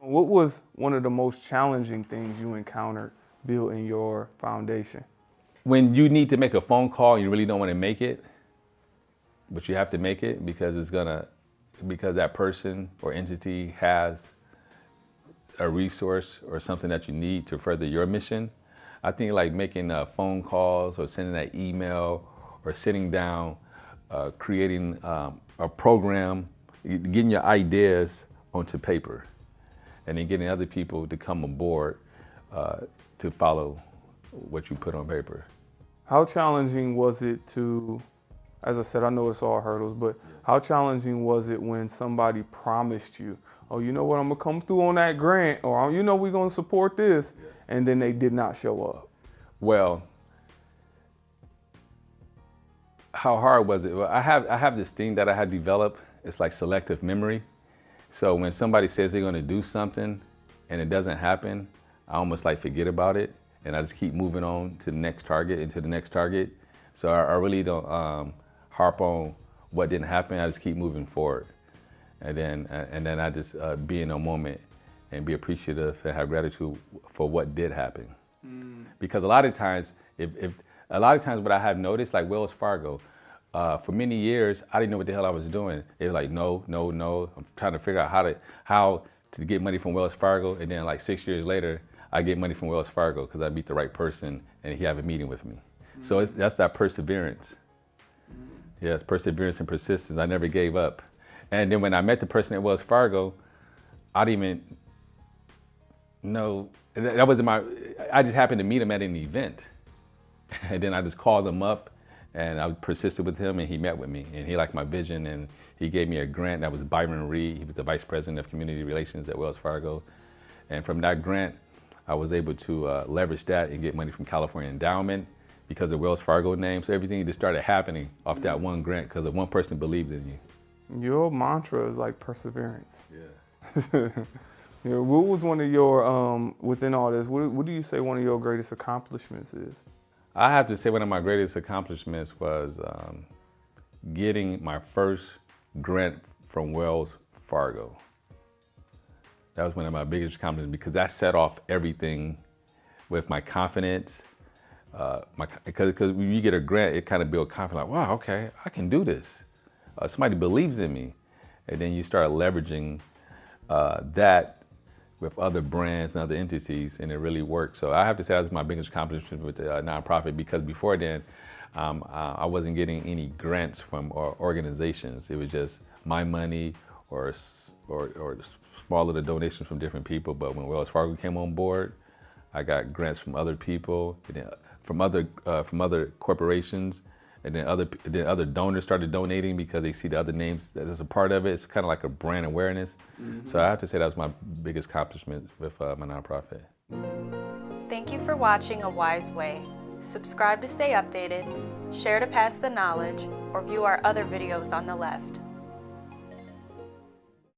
What was one of the most challenging things you encountered building your foundation? When you need to make a phone call and you really don't want to make it, but you have to make it because because that person or entity has a resource or something that you need to further your mission. I think like making phone calls or sending that email or sitting down, creating a program, getting your ideas onto paper, and then getting other people to come aboard to follow what you put on paper. How challenging was it to, as I said, I know it's all hurdles, but how challenging was it when somebody promised you, oh, you know what, I'm gonna come through on that grant, or you know we're gonna support this, and then they did not show up? Well, how hard was it? Well, I have this thing that I had developed. It's like selective memory. So when somebody says they're gonna do something and it doesn't happen, I almost like forget about it, and I just keep moving on to the next target and to the next target. So I really don't harp on what didn't happen. I just keep moving forward, and then I just be in a moment and be appreciative and have gratitude for what did happen. Because a lot of times, what I have noticed, like Wells Fargo, for many years, I didn't know what the hell I was doing. They were like, no, no, no. I'm trying to figure out how to get money from Wells Fargo, and then like 6 years later, I get money from Wells Fargo because I meet the right person and he have a meeting with me. So that's that perseverance. Yes, perseverance and persistence. I never gave up. And then when I met the person at Wells Fargo, I didn't even know, that wasn't I just happened to meet him at an event. And then I just called him up and I persisted with him and he met with me and he liked my vision and he gave me a grant. That was Byron Reed. He was the Vice President of Community Relations at Wells Fargo. And from that grant, I was able to leverage that and get money from California Endowment because of Wells Fargo name. So everything just started happening off that one grant because of one person believed in you. Your mantra is like perseverance. Yeah. Yeah, what was one of your, within all this, what do you say one of your greatest accomplishments is? I have to say one of my greatest accomplishments was getting my first grant from Wells Fargo. That was one of my biggest accomplishments because that set off everything with my confidence. Because when you get a grant, it kind of builds confidence, like, wow, okay, I can do this. Somebody believes in me. And then you start leveraging that with other brands and other entities, and it really worked. So I have to say that was my biggest accomplishment with the nonprofit because before then, I wasn't getting any grants from organizations. It was just my money or small little donations from different people. But when Wells Fargo came on board, I got grants from other people, and then from other corporations, and then other donors started donating because they see the other names as a part of it. It's kind of like a brand awareness. So I have to say that was my biggest accomplishment with my nonprofit. Thank you for watching A Wise Way. Subscribe to stay updated, share to pass the knowledge, or view our other videos on the left.